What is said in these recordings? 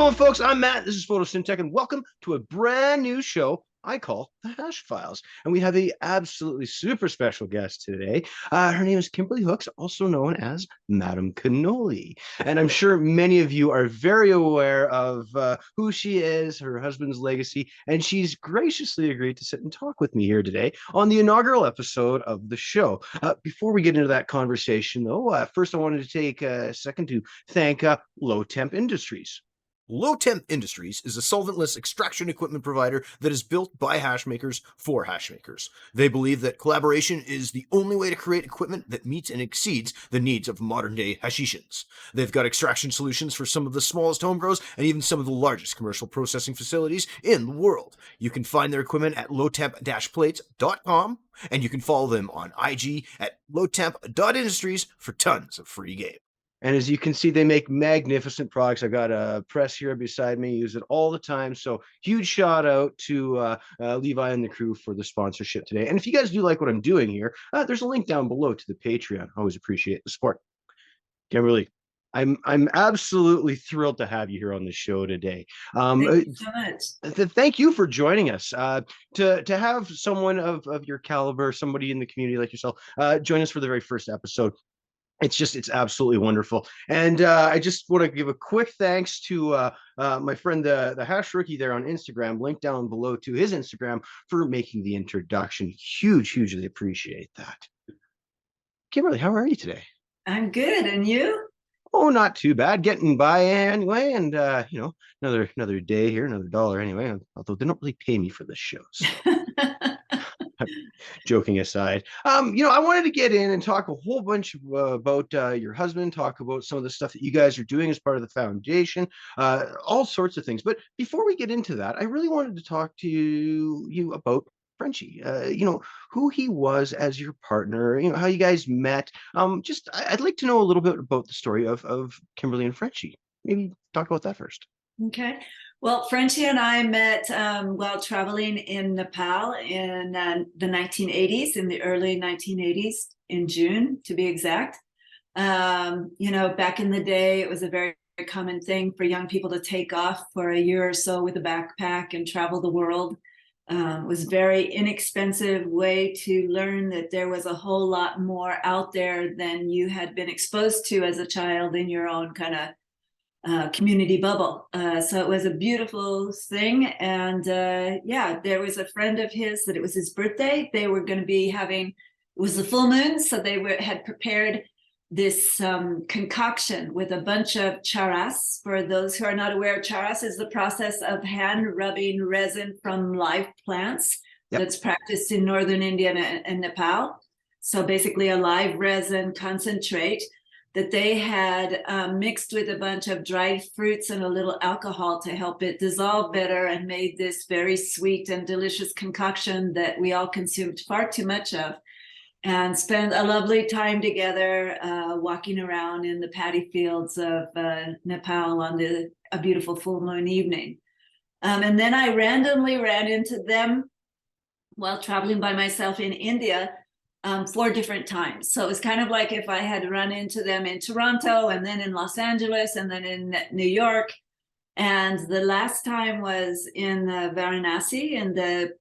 going, folks? I'm Matt. This is Photosynthetic, and welcome to a brand new show I call The Hash Files. And we have a absolutely super special guest today. Her name is Kimberly Hooks, also known as Madam Cannoli. And I'm sure many of you are very aware of who she is, her husband's legacy, and she's graciously agreed to sit and talk with me here today on the inaugural episode of the show. Before we get into that conversation, though, first I wanted to take a second to thank Temp Industries. Temp Industries is a solventless extraction equipment provider that is built by hash makers for hash makers. They believe that collaboration is the only way to create equipment that meets and exceeds the needs of modern-day hashishans. They've got extraction solutions for some of the smallest home grows and even some of the largest commercial processing facilities in the world. You can find their equipment at lowtemp-plates.com, and you can follow them on IG at lowtemp.industries for tons of free game. And as you can see, they make magnificent products. I've got a press here beside me, use it all the time. So huge shout out to Levi and the crew for the sponsorship today. And if you guys do like what I'm doing here, there's a link down below to the Patreon. I always appreciate the support. Kimberly, I'm absolutely thrilled to have you here on the show today. Thank you so much. Thank you for joining us. To have someone of your caliber, somebody in the community like yourself, join us for the very first episode. It's absolutely wonderful. And I just want to give a quick thanks to my friend, the Hash Rookie there on Instagram, link down below to his Instagram for making the introduction. Hugely appreciate that. Kimberly, how are you today? I'm good. And you? Oh, not too bad. Getting by anyway. And, another day here, another dollar anyway, although they don't really pay me for this show. So. Joking aside, I wanted to get in and talk a whole bunch about your husband, talk about some of the stuff that you guys are doing as part of the foundation, all sorts of things. But before we get into that, I really wanted to talk to you about Frenchy, who he was as your partner, how you guys met. I'd like to know a little bit about the story of Kimberly and Frenchie. Maybe talk about that first. Okay. Well, Frenchy and I met while traveling in Nepal in the 1980s, in the early 1980s, in June, to be exact. Back in the day, it was a very common thing for young people to take off for a year or so with a backpack and travel the world. It was a very inexpensive way to learn that there was a whole lot more out there than you had been exposed to as a child in your own kind of community bubble. So it was a beautiful thing. And there was a friend of his that it was his birthday. They were going to be it was the full moon. So they had prepared this concoction with a bunch of charas. For those who are not aware, charas is the process of hand rubbing resin from live plants. Yep. That's practiced in northern India and Nepal. So basically a live resin concentrate that they had mixed with a bunch of dried fruits and a little alcohol to help it dissolve better, and made this very sweet and delicious concoction that we all consumed far too much of, and spent a lovely time together walking around in the paddy fields of Nepal on a beautiful full moon evening. And then I randomly ran into them while traveling by myself in India 4 different times. So it was kind of like if I had run into them in Toronto, and then in Los Angeles, and then in New York. And the last time was in Varanasi, in the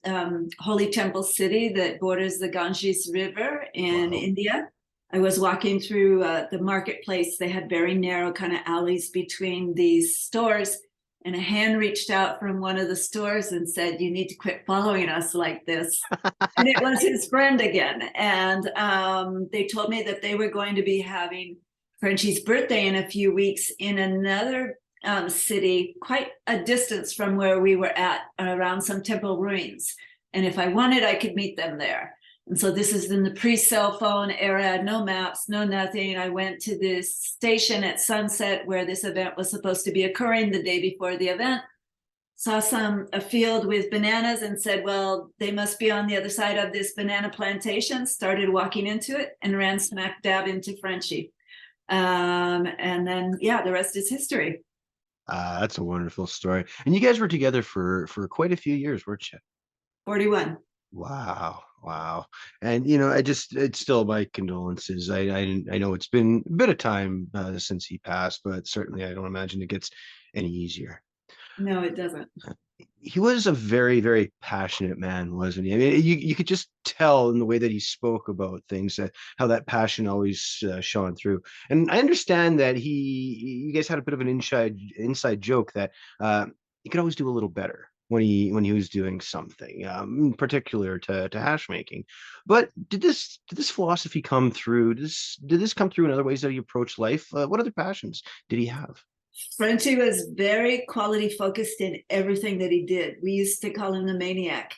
holy temple city that borders the Ganges River in India. I was walking through the marketplace. They had very narrow kind of alleys between these stores. And a hand reached out from one of the stores and said, "You need to quit following us like this." And it was his friend again. And they told me that they were going to be having Frenchy's birthday in a few weeks in another city, quite a distance from where we were at, around some temple ruins. And if I wanted, I could meet them there. And so this is in the pre-cell phone era, no maps, no nothing. I went to this station at sunset where this event was supposed to be occurring the day before the event. Saw a field with bananas and said, well, they must be on the other side of this banana plantation. Started walking into it and ran smack dab into Frenchy. And then, the rest is history. That's a wonderful story. And you guys were together for quite a few years, weren't you? 41. Wow. And it's still my condolences. I know it's been a bit of time since he passed, but certainly I don't imagine it gets any easier. No, it doesn't. He was a very, very passionate man, wasn't he? I mean, you could just tell in the way that he spoke about things that how that passion always shone through. And I understand that you guys had a bit of an inside joke that he could always do a little better when he was doing something, particular to hash making. But did this philosophy come through? Did this come through in other ways that he approached life? What other passions did he have? Frenchy was very quality focused in everything that he did. We used to call him the Maniac.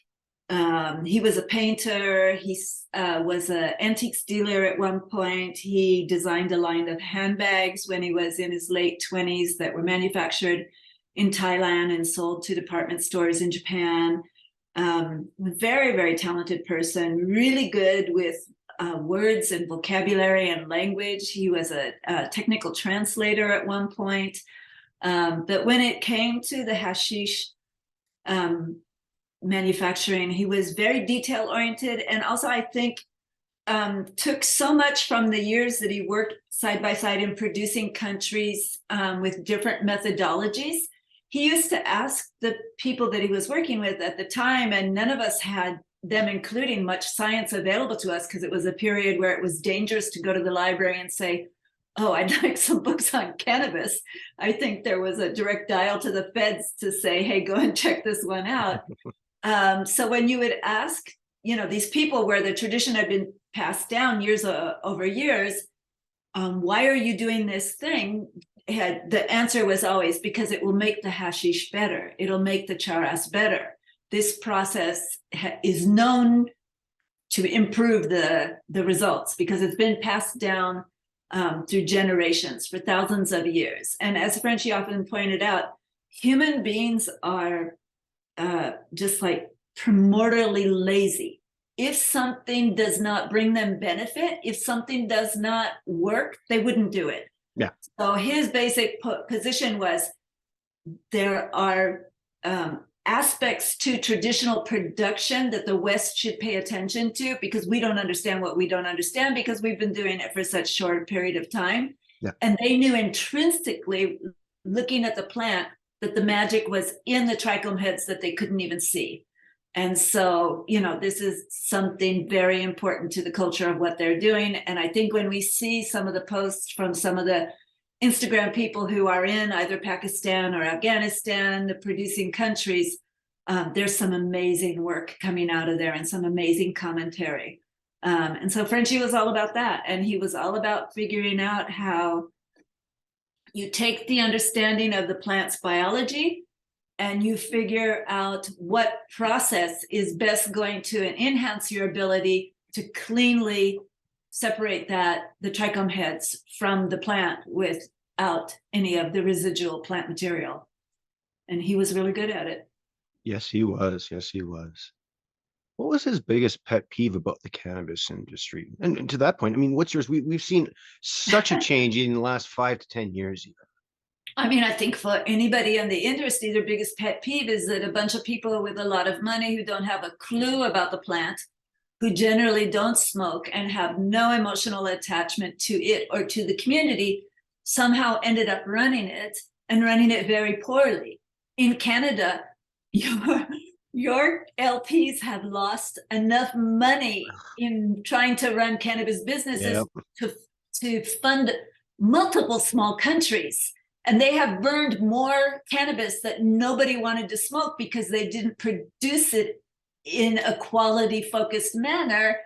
He was a painter. He was an antiques dealer at one point. He designed a line of handbags when he was in his late 20s that were manufactured in Thailand and sold to department stores in Japan. Very, very talented person, really good with words and vocabulary and language. He was a technical translator at one point. But when it came to the hashish manufacturing, he was very detail oriented. And also, I think, took so much from the years that he worked side by side in producing countries with different methodologies. He used to ask the people that he was working with at the time, and none of us had them including much science available to us because it was a period where it was dangerous to go to the library and say, oh, I'd like some books on cannabis. I think there was a direct dial to the feds to say, hey, go and check this one out. So when you would ask, these people where the tradition had been passed down years over years, why are you doing this thing? The answer was always because it will make the hashish better. It'll make the charas better. This process is known to improve the results because it's been passed down through generations for thousands of years. And as Frenchy often pointed out, human beings are just like primordially lazy. If something does not bring them benefit, if something does not work, they wouldn't do it. Yeah. So his basic position was there are aspects to traditional production that the West should pay attention to because we don't understand what we don't understand because we've been doing it for such short a period of time. Yeah. And they knew intrinsically, looking at the plant, that the magic was in the trichome heads that they couldn't even see. And so, this is something very important to the culture of what they're doing. And I think when we see some of the posts from some of the Instagram people who are in either Pakistan or Afghanistan, the producing countries, there's some amazing work coming out of there and some amazing commentary. And so Frenchy was all about that. And he was all about figuring out how you take the understanding of the plant's biology and you figure out what process is best going to enhance your ability to cleanly separate the trichome heads from the plant without any of the residual plant material. And he was really good at it. Yes, he was. Yes, he was. What was his biggest pet peeve about the cannabis industry? And to that point, I mean, what's yours? We've seen such a change in the last 5 to 10 years, even. I mean, I think for anybody in the industry, their biggest pet peeve is that a bunch of people with a lot of money who don't have a clue about the plant, who generally don't smoke and have no emotional attachment to it or to the community, somehow ended up running it and running it very poorly. In Canada, your LPs have lost enough money in trying to run cannabis businesses to fund multiple small countries. And they have burned more cannabis that nobody wanted to smoke because they didn't produce it in a quality focused manner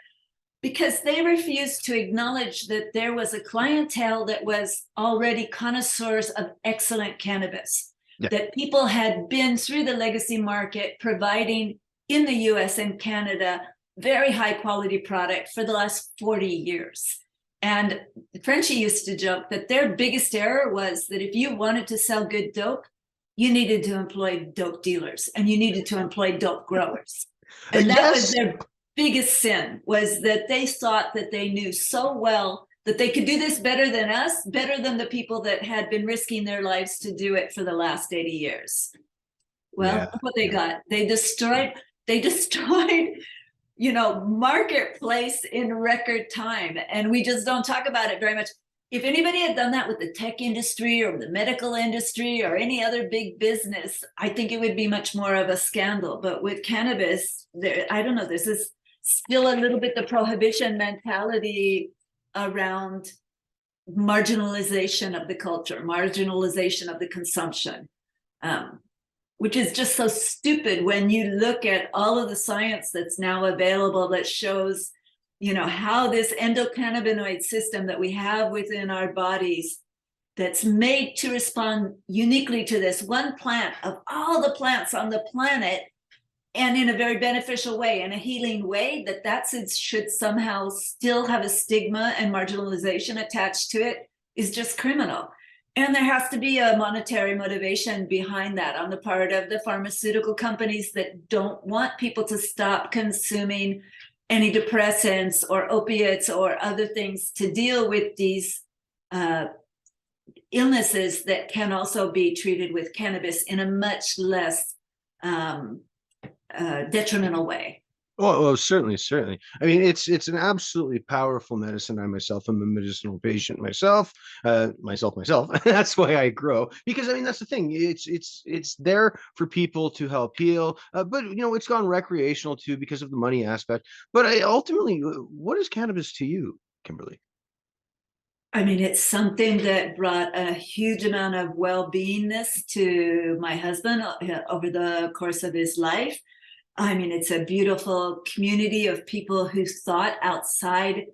because they refused to acknowledge that there was a clientele that was already connoisseurs of excellent cannabis, that people had been through the legacy market providing in the US and Canada very high quality product for the last 40 years. And Frenchy used to joke that their biggest error was that if you wanted to sell good dope, you needed to employ dope dealers and you needed to employ dope growers. And that was their biggest sin, was that they thought that they knew so well that they could do this better than us, better than the people that had been risking their lives to do it for the last 80 years. Well, look what they got. They destroyed marketplace in record time. And we just don't talk about it very much. if anybody had done that with the tech industry or the medical industry or any other big business, I think it would be much more of a scandal. But with cannabis, I don't know, this is still a little bit the prohibition mentality around marginalization of the culture, marginalization of the consumption, which is just so stupid when you look at all of the science that's now available that shows, you know, how this endocannabinoid system that we have within our bodies that's made to respond uniquely to this one plant of all the plants on the planet, and in a very beneficial way, in a healing way, that should somehow still have a stigma and marginalization attached to it is just criminal. And there has to be a monetary motivation behind that on the part of the pharmaceutical companies that don't want people to stop consuming antidepressants or opiates or other things to deal with these illnesses that can also be treated with cannabis in a much less detrimental way. Oh, certainly, certainly. I mean, it's an absolutely powerful medicine. I myself am a medicinal patient myself, myself. That's why I grow, because I mean that's the thing. It's there for people to help heal, but you know it's gone recreational too because of the money aspect. But ultimately, what is cannabis to you, Kimberly? I mean, it's something that brought a huge amount of well-beingness to my husband over the course of his life. I mean, it's a beautiful community of people who thought outside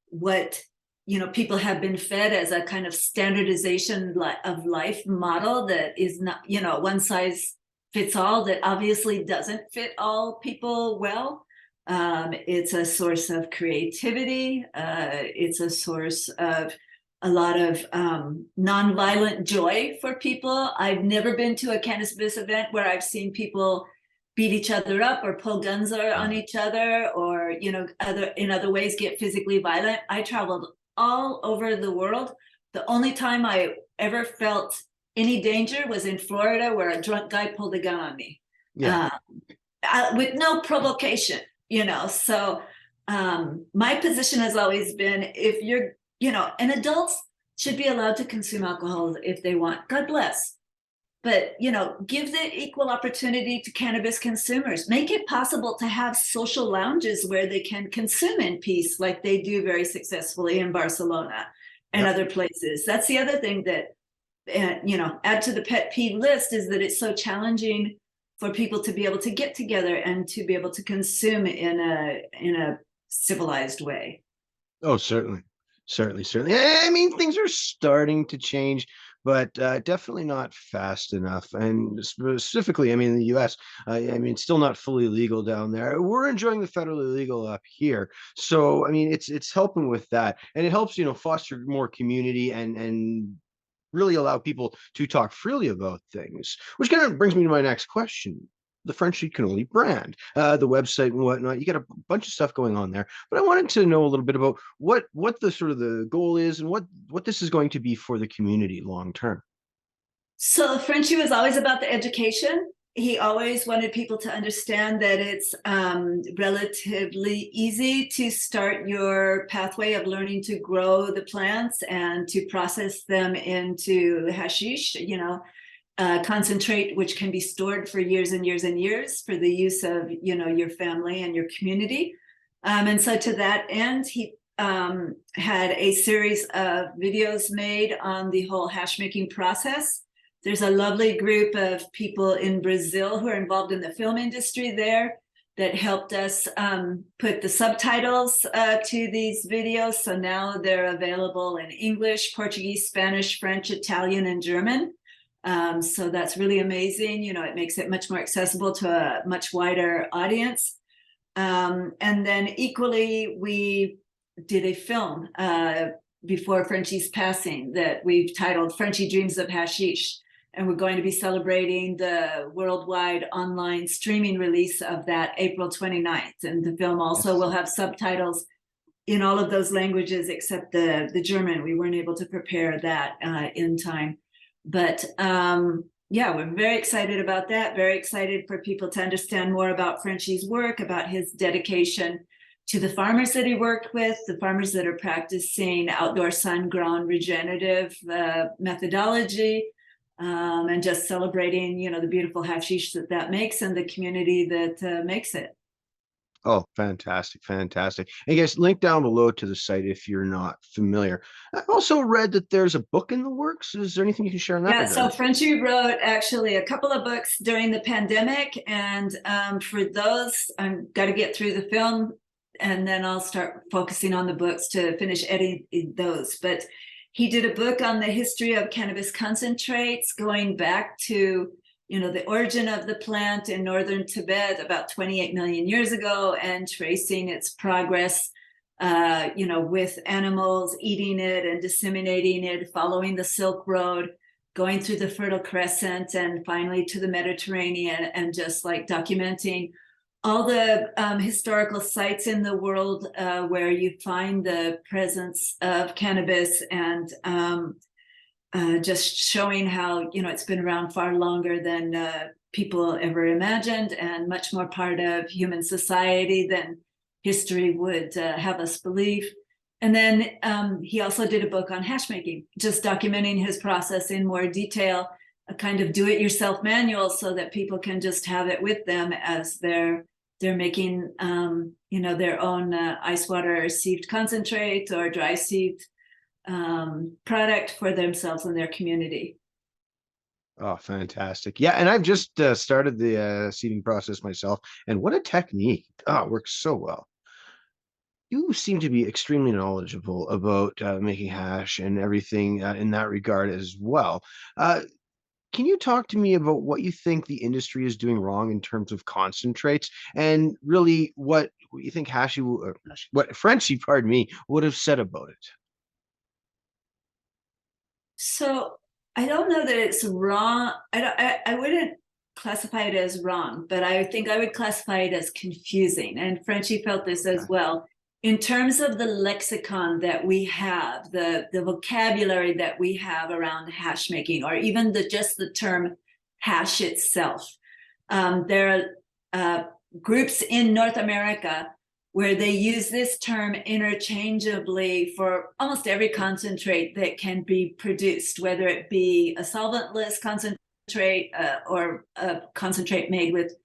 what, you know, people have been fed as a kind of standardization of life model that is not, you know, one size fits all, that obviously doesn't fit all people well. It's a source of creativity. It's a source of a lot of nonviolent joy for people. I've never been to a cannabis event where I've seen people beat each other up or pull guns on each other, or, you know, in other ways get physically violent. I traveled all over the world. The only time I ever felt any danger was in Florida, where a drunk guy pulled a gun on me. Yeah. With no provocation, you know. So my position has always been, if you're, you know, and adults should be allowed to consume alcohol if they want, God bless. But, you know, give the equal opportunity to cannabis consumers. Make it possible to have social lounges where they can consume in peace, like they do very successfully in Barcelona and other places. That's the other thing that, you know, add to the pet peeve list, is that it's so challenging for people to be able to get together and to be able to consume in a civilized way. Oh, certainly, certainly, certainly. I mean, things are starting to change, but definitely not fast enough. And specifically, I mean, in the U.S., I mean, it's still not fully legal down there. We're enjoying the federally legal up here, so I mean, it's helping with that, and it helps, you know, foster more community and really allow people to talk freely about things, which kind of brings me to my next question. The Frenchy Cannoli brand, the website and whatnot. You got a bunch of stuff going on there, but I wanted to know a little bit about what the sort of the goal is and what this is going to be for the community long term. So Frenchy was always about the education. He always wanted people to understand that it's relatively easy to start your pathway of learning to grow the plants and to process them into hashish, you know, concentrate, which can be stored for years and years and years for the use of, you know, your family and your community. And so to that end, he had a series of videos made on the whole hash making process. There's a lovely group of people in Brazil who are involved in the film industry there that helped us put the subtitles to these videos. So now they're available in English, Portuguese, Spanish, French, Italian, and German. So that's really amazing. You know, it makes it much more accessible to a much wider audience. And then equally, we did a film before Frenchy's passing that we've titled Frenchy Dreams of Hashish. And we're going to be celebrating the worldwide online streaming release of that April 29th. And the film also will have subtitles in all of those languages except the German. We weren't able to prepare that in time. But yeah, we're very excited about that. Very excited for people to understand more about Frenchy's work, about his dedication to the farmers that he worked with, the farmers that are practicing outdoor sun-grown regenerative methodology, and just celebrating, the beautiful hashish that makes and the community that makes it. Oh, fantastic, fantastic. And guys, link down below to the site if you're not familiar. I also read that there's a book in the works. Is there anything you can share on that? Yeah, so Frenchy wrote actually a couple of books during the pandemic, and for those, I've got to get through the film, and then I'll start focusing on the books to finish editing those. But he did a book on the history of cannabis concentrates, going back to the origin of the plant in northern Tibet about 28 million years ago, and tracing its progress, with animals eating it and disseminating it, following the Silk Road, going through the Fertile Crescent, and finally to the Mediterranean, and just like documenting all the historical sites in the world where you find the presence of cannabis, and just showing how it's been around far longer than people ever imagined, and much more part of human society than history would have us believe. And then he also did a book on hash making, just documenting his process in more detail, a kind of do-it-yourself manual, so that people can just have it with them as they're making their own ice water sieved concentrate or dry sieved product for themselves and their community. Oh, fantastic. Yeah, and I've just started the seeding process myself, and what a technique. Oh, it works so well. You seem to be extremely knowledgeable about making hash and everything in that regard as well. Can you talk to me about what you think the industry is doing wrong in terms of concentrates, and really what you think what Frenchy, pardon me, would have said about it? So I don't know that it's wrong. I wouldn't classify it as wrong, but I think I would classify it as confusing. And Frenchy felt this as well. In terms of the lexicon that we have, the vocabulary that we have around hash making, or even just the term hash itself, there are groups in North America where they use this term interchangeably for almost every concentrate that can be produced, whether it be a solventless concentrate or a concentrate made with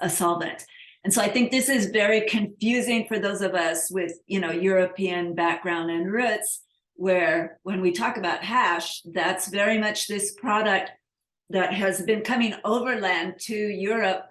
a solvent. And so I think this is very confusing for those of us with, European background and roots, where when we talk about hash, that's very much this product that has been coming overland to Europe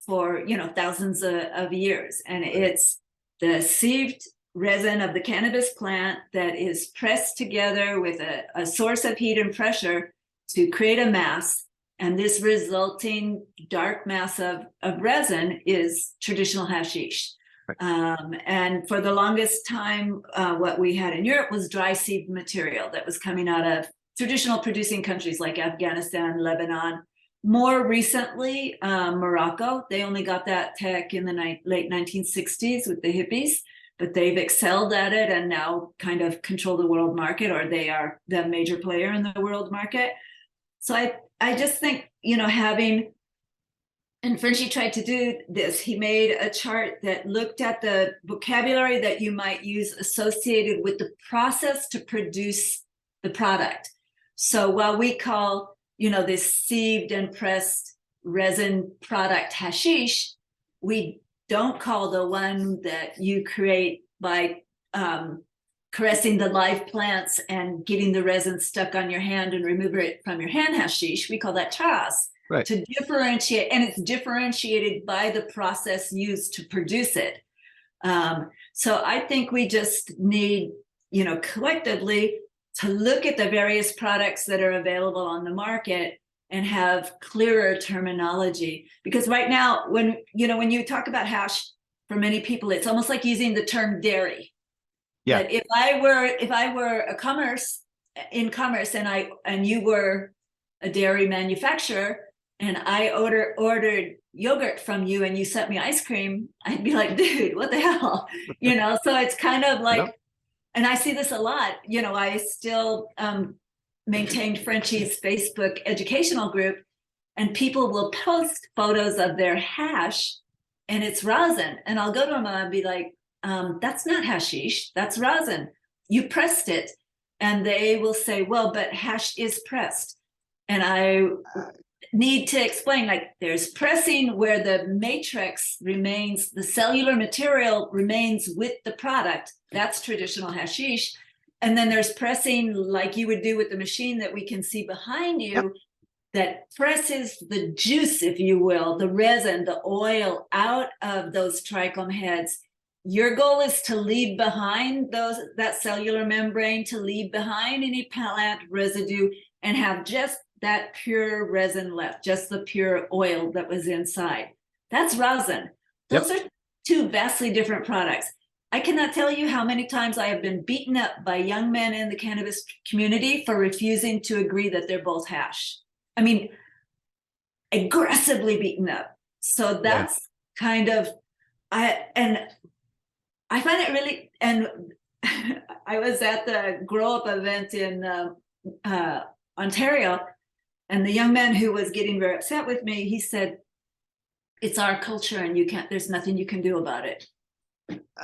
for, thousands of years. And it's the sieved resin of the cannabis plant that is pressed together with a source of heat and pressure to create a mass. And this resulting dark mass of resin is traditional hashish. Right. And for the longest time, what we had in Europe was dry sieved material that was coming out of traditional producing countries like Afghanistan, Lebanon. More recently, Morocco, they only got that tech in the late 1960s with the hippies, but they've excelled at it and now kind of control the world market, or they are the major player in the world market. So I just think, having, and Frenchy tried to do this, he made a chart that looked at the vocabulary that you might use associated with the process to produce the product. So while we call this sieved and pressed resin product hashish, we don't call the one that you create by caressing the live plants and getting the resin stuck on your hand and remove it from your hand hashish. We call that chas. Right. To differentiate, and it's differentiated by the process used to produce it. So I think we just need, collectively, to look at the various products that are available on the market and have clearer terminology. Because right now, when you talk about hash, for many people, it's almost like using the term dairy. Yeah. But if I were a commerce and you were a dairy manufacturer and I ordered yogurt from you and you sent me ice cream, I'd be like, dude, what the hell? So it's kind of like, yep. And I see this a lot. I still maintained Frenchy's Facebook educational group, and people will post photos of their hash and it's rosin. And I'll go to them and I'll be like, that's not hashish, that's rosin. You pressed it. And they will say, well, but hash is pressed. And I need to explain, like, there's pressing where the matrix remains, the cellular material remains with the product. That's traditional hashish. And then there's pressing like you would do with the machine that we can see behind you. Yep. That presses the juice, if you will, the resin, the oil out of those trichome heads. Your goal is to leave behind that cellular membrane, to leave behind any plant residue and have just that pure resin left, just the pure oil that was inside. That's rosin. Those are two vastly different products. I cannot tell you how many times I have been beaten up by young men in the cannabis community for refusing to agree that they're both hash. I mean, aggressively beaten up. So that's kind of, I find it really, and I was at the Grow Up event in Ontario, and the young man who was getting very upset with me, he said, it's our culture and there's nothing you can do about it.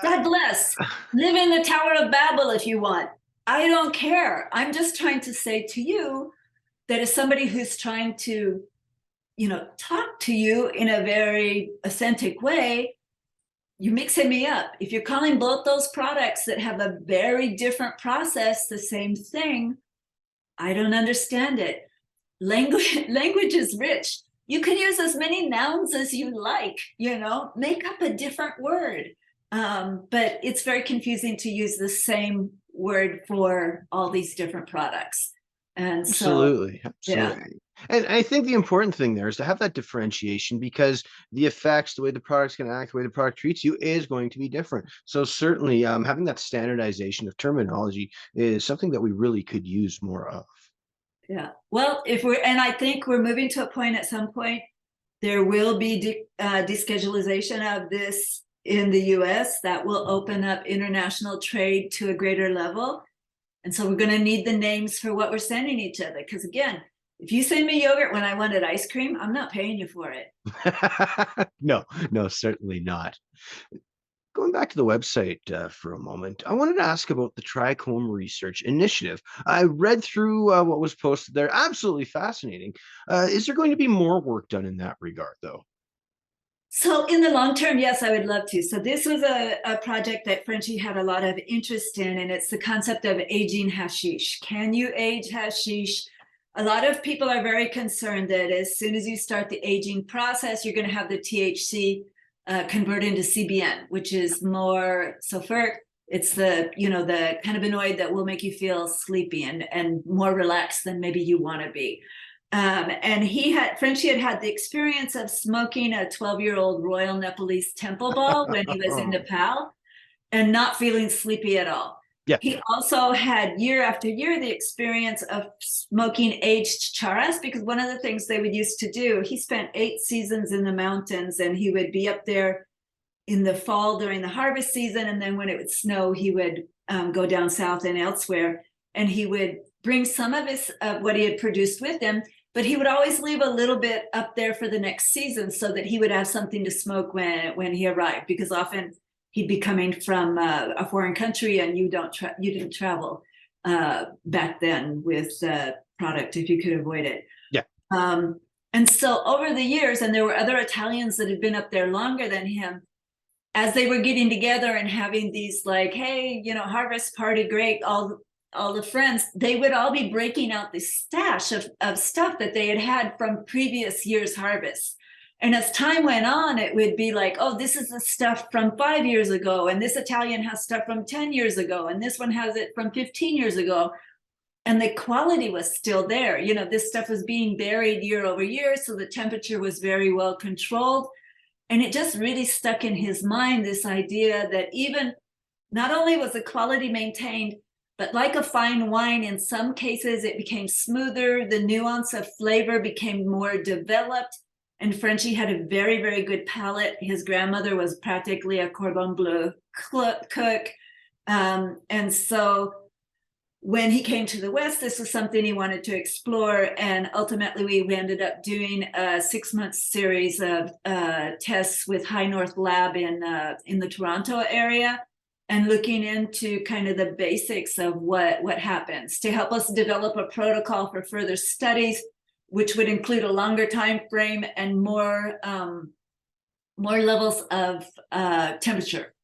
God bless. Live in the Tower of Babel if you want. I don't care. I'm just trying to say to you that as somebody who's trying to, talk to you in a very authentic way, you're mixing me up. If you're calling both those products that have a very different process the same thing, I don't understand it. Language is rich. You can use as many nouns as you like, make up a different word. But it's very confusing to use the same word for all these different products. And absolutely. Yeah. And I think the important thing there is to have that differentiation, because the effects, the way the product's going to act, the way the product treats you is going to be different. So certainly having that standardization of terminology is something that we really could use more of. Yeah. Well, and I think we're moving to a point at some point, there will be deschedulization of this in the US that will open up international trade to a greater level. And so we're going to need the names for what we're sending each other. Because again, if you send me yogurt when I wanted ice cream, I'm not paying you for it. No, certainly not. Going back to the website for a moment, I wanted to ask about the Tricom Research Initiative. I read through what was posted there. Absolutely fascinating. Is there going to be more work done in that regard, though? So in the long term, yes, I would love to. So this was a project that Frenchy had a lot of interest in, and it's the concept of aging hashish. Can you age hashish? A lot of people are very concerned that as soon as you start the aging process, you're going to have the THC convert into CBN, which is more sulfuric. It's the cannabinoid that will make you feel sleepy and more relaxed than maybe you want to be. And Frenchy had the experience of smoking a 12-year-old Royal Nepalese temple ball when he was in Nepal and not feeling sleepy at all. Yeah. He also had year after year the experience of smoking aged charas, because one of the things they would used to do, he spent 8 seasons in the mountains, and he would be up there in the fall during the harvest season. And then when it would snow, he would go down south and elsewhere, and he would bring some of what he had produced with him, but he would always leave a little bit up there for the next season so that he would have something to smoke when he arrived, because often he'd be coming from a foreign country, and you didn't travel back then with product if you could avoid it. Yeah. And so over the years, and there were other Italians that had been up there longer than him, as they were getting together and having these like, hey, harvest party, great, all the friends, they would all be breaking out this stash of stuff that they had from previous year's harvest. And as time went on, it would be like, oh, this is the stuff from 5 years ago, and this Italian has stuff from 10 years ago, and this one has it from 15 years ago. And the quality was still there. This stuff was being buried year over year, so the temperature was very well controlled. And it just really stuck in his mind, this idea that even not only was the quality maintained, but like a fine wine, in some cases it became smoother, the nuance of flavor became more developed. And Frenchy had a very, very good palate. His grandmother was practically a cordon bleu cook. And so when he came to the West, this was something he wanted to explore. And ultimately, we ended up doing a 6-month series of tests with High North Lab in the Toronto area, and looking into kind of the basics of what happens to help us develop a protocol for further studies, which would include a longer time frame and more levels of temperature.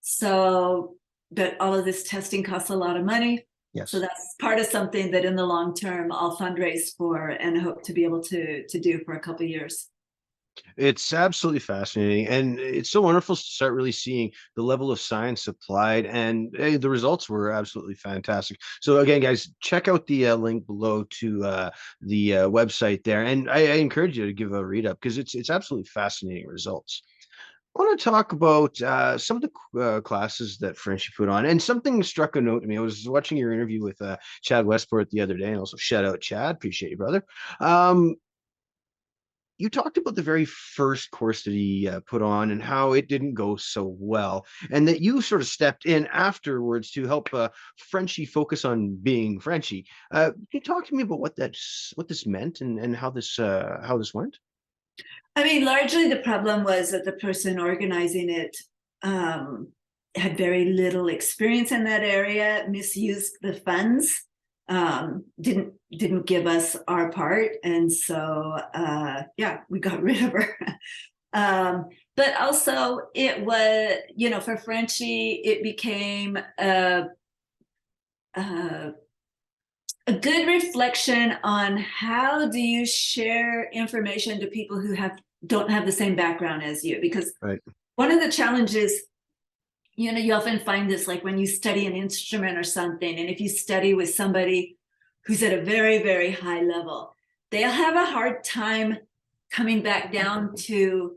So, but all of this testing costs a lot of money. Yes. So that's part of something that in the long term I'll fundraise for and hope to be able to do for a couple of years. It's absolutely fascinating, and it's so wonderful to start really seeing the level of science applied, and the results were absolutely fantastic. So again, guys, check out the link below to the website there, and I encourage you to give a read up because it's absolutely fascinating results. I want to talk about some of the classes that Frenchy put on, and something struck a note to me. I was watching your interview with Chad Westport the other day, and also shout out Chad, appreciate you, brother. You talked about the very first course that he put on and how it didn't go so well, and that you sort of stepped in afterwards to help Frenchy focus on being Frenchy. Can you talk to me about what this meant and how this went? I mean, largely the problem was that the person organizing it had very little experience in that area, misused the funds, didn't give us our part, and so yeah, we got rid of her. But also, it was, you know, for Frenchy, it became a good reflection on how do you share information to people who don't have the same background as you, because Right. one of the challenges, you know, you often find this like when you study an instrument or something, and if you study with somebody who's at a very, very high level, they'll have a hard time coming back down to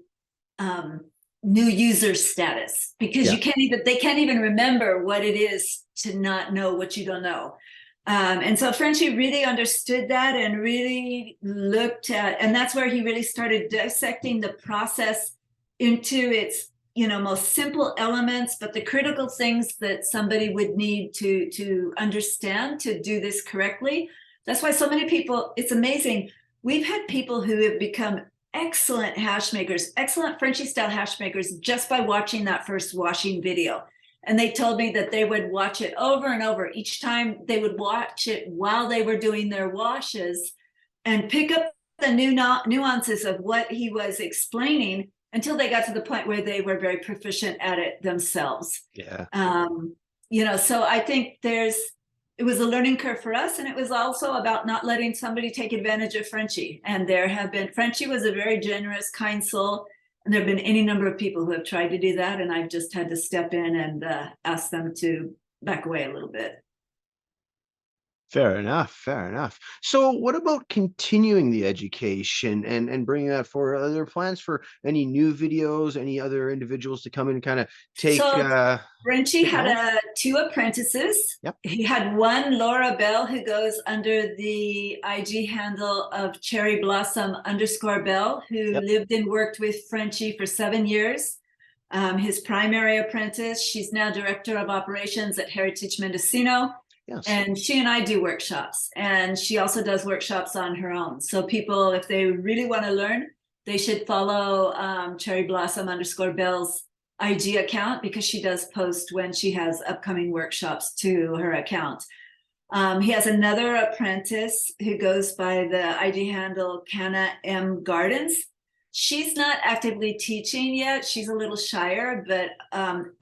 new user status, because they can't even remember what it is to not know what you don't know. And so Frenchy really understood that and really looked at, and that's where he really started dissecting the process into its, you know, most simple elements, but the critical things that somebody would need to understand to do this correctly. That's why so many people, it's amazing. We've had people who have become excellent hash makers, excellent Frenchy style hash makers, just by watching that first washing video. And they told me that they would watch it over and over. Each time they would watch it while they were doing their washes and pick up the new nuances of what he was explaining until they got to the point where they were very proficient at it themselves. Yeah. You know, so I think it was a learning curve for us, and it was also about not letting somebody take advantage of Frenchy. And Frenchy was a very generous, kind soul. And there have been any number of people who have tried to do that, and I've just had to step in and ask them to back away a little bit. Fair enough. Fair enough. So, what about continuing the education and bringing that forward? Are there plans for any new videos, any other individuals to come in and kind of take So Frenchy take it had on? two apprentices. Yep. He had one, Laura Bell, who goes under the IG handle of Cherry Blossom _Bell, who Yep. lived and worked with Frenchy for 7 years. His primary apprentice, she's now director of operations at Heritage Mendocino. Yes. And she and I do workshops, and she also does workshops on her own. So people, if they really want to learn, they should follow Cherry Blossom _Bell's IG account, because she does post when she has upcoming workshops to her account. He has another apprentice who goes by the IG handle Canna M Gardens. She's not actively teaching yet. She's a little shyer, but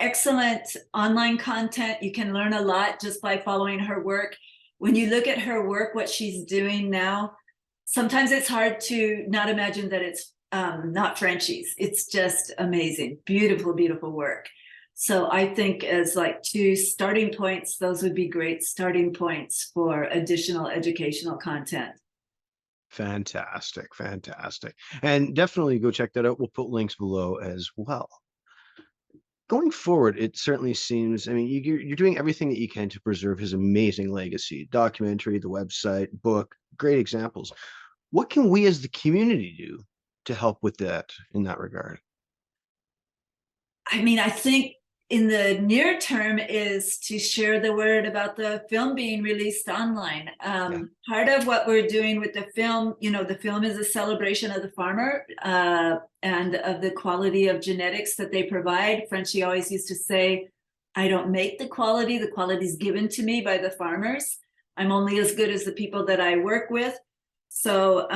excellent online content. You can learn a lot just by following her work. When you look at her work, what she's doing now, sometimes it's hard to not imagine that it's not Frenchy's. It's just amazing. Beautiful, beautiful work. So I think as like 2 starting points, those would be great starting points for additional educational content. Fantastic. Fantastic. And definitely go check that out. We'll put links below as well. Going forward, it certainly seems, I mean, you're doing everything that you can to preserve his amazing legacy, documentary, the website, book, great examples. What can we as the community do to help with that in that regard? I mean, I think in the near term is to share the word about the film being released online. Part of what we're doing with the film, the film is a celebration of the farmer and of the quality of genetics that they provide. Frenchy always used to say, I don't make the quality is given to me by the farmers. I'm only as good as the people that I work with. So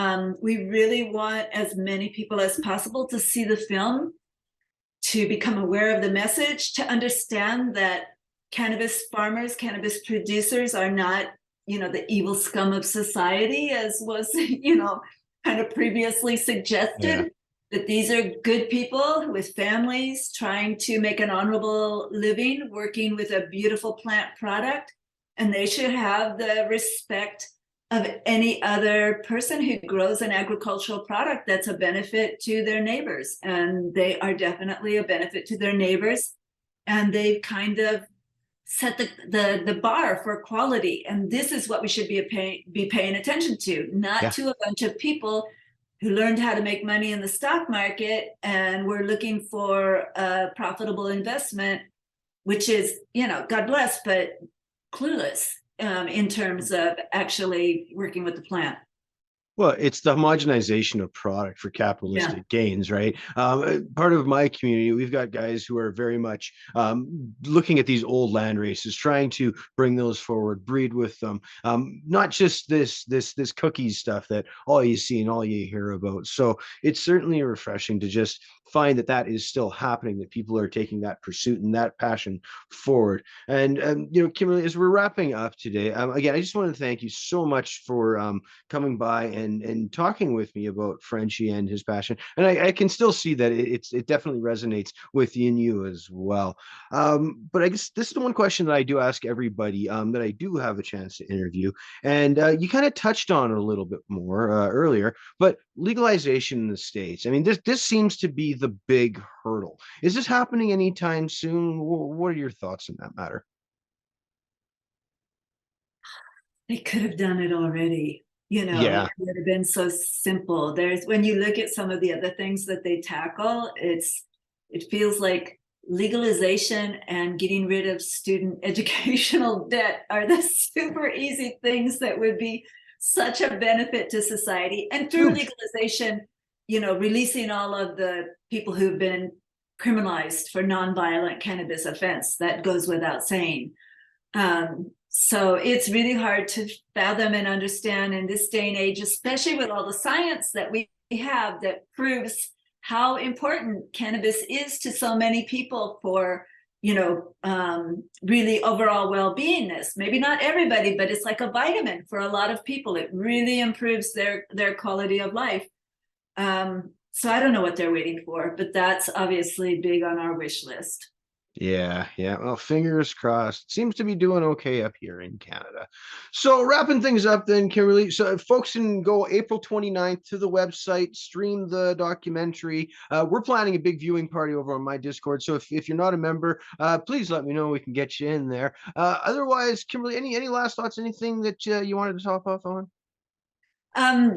we really want as many people as possible to see the film, to become aware of the message, to understand that cannabis farmers, cannabis producers are not, the evil scum of society, as was, kind of previously suggested, that these are good people with families trying to make an honorable living, working with a beautiful plant product, and they should have the respect of any other person who grows an agricultural product that's a benefit to their neighbors. And they are definitely a benefit to their neighbors. And they've kind of set the bar for quality. And this is what we should be paying attention to, not to a bunch of people who learned how to make money in the stock market and we're looking for a profitable investment, which is, God bless, but clueless in terms of actually working with the plant. Well, it's the homogenization of product for capitalistic gains, right? Part of my community, we've got guys who are very much looking at these old land races, trying to bring those forward, breed with them. Not just this cookies stuff that all you see and all you hear about. So it's certainly refreshing to just find that is still happening, that people are taking that pursuit and that passion forward. And Kimberly, as we're wrapping up today, again, I just want to thank you so much for coming by and talking with me about Frenchy and his passion. And I can still see that it definitely resonates within you as well. But I guess this is the one question that I do ask everybody that I do have a chance to interview. And you kind of touched on it a little bit more earlier, but legalization in the States. I mean, this seems to be the big hurdle. Is this happening anytime soon? What are your thoughts on that matter? They could have done it already. It would have been so simple. When you look at some of the other things that they tackle, it feels like legalization and getting rid of student educational debt are the super easy things that would be such a benefit to society. And through legalization, releasing all of the people who've been criminalized for nonviolent cannabis offense, that goes without saying. So it's really hard to fathom and understand in this day and age, especially with all the science that we have that proves how important cannabis is to so many people for, really overall well-beingness. Maybe not everybody, but it's like a vitamin for a lot of people. It really improves their quality of life. So I don't know what they're waiting for, but that's obviously big on our wish list. Yeah. Well, fingers crossed. Seems to be doing okay up here in Canada. So wrapping things up then, Kimberly. So if folks can go April 29th to the website, stream the documentary. We're planning a big viewing party over on my Discord. So if you're not a member, please let me know. We can get you in there. Otherwise, Kimberly, any last thoughts, anything that you wanted to top off on?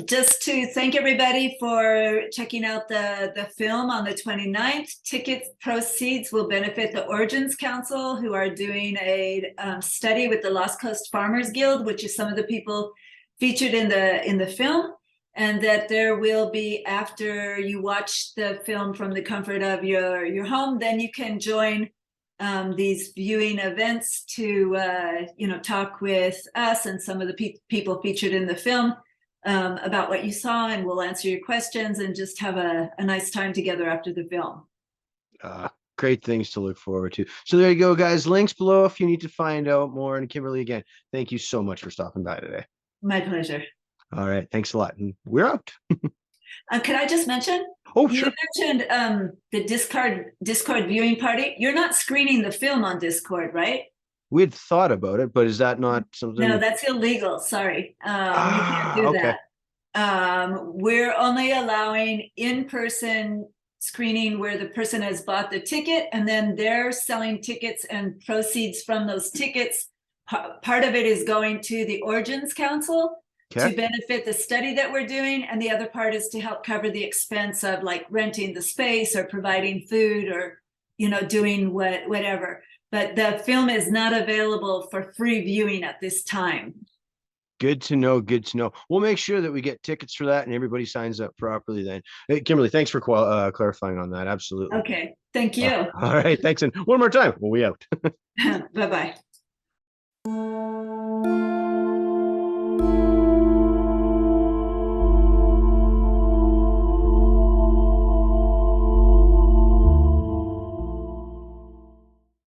Just to thank everybody for checking out the film on the 29th. Ticket proceeds will benefit the Origins Council, who are doing a study with the Lost Coast Farmers Guild, which is some of the people featured in the film. And that there will be, after you watch the film from the comfort of your home, then you can join these viewing events to talk with us and some of the people featured in the film about what you saw, and we'll answer your questions and just have a nice time together after the film. Great things to look forward to. So there you go, guys. Links below if you need to find out more. And Kimberly, again, thank you so much for stopping by today. My pleasure. All right. Thanks a lot. And we're out. Can I just mention? Oh, sure. You mentioned the Discord viewing party. You're not screening the film on Discord, right? We had thought about it, but is that not something? No, that's illegal. Sorry. You can't do that. We're only allowing in-person screening where the person has bought the ticket and then they're selling tickets, and proceeds from those tickets, part of it is going to the Origins Council to benefit the study that we're doing, and the other part is to help cover the expense of like renting the space or providing food or doing whatever. But the film is not available for free viewing at this time. Good to know. Good to know. We'll make sure that we get tickets for that and everybody signs up properly then. Hey, Kimberly, thanks for clarifying on that. Absolutely. Okay, thank you. All right. Thanks. And one more time. Well, we out. Bye-bye.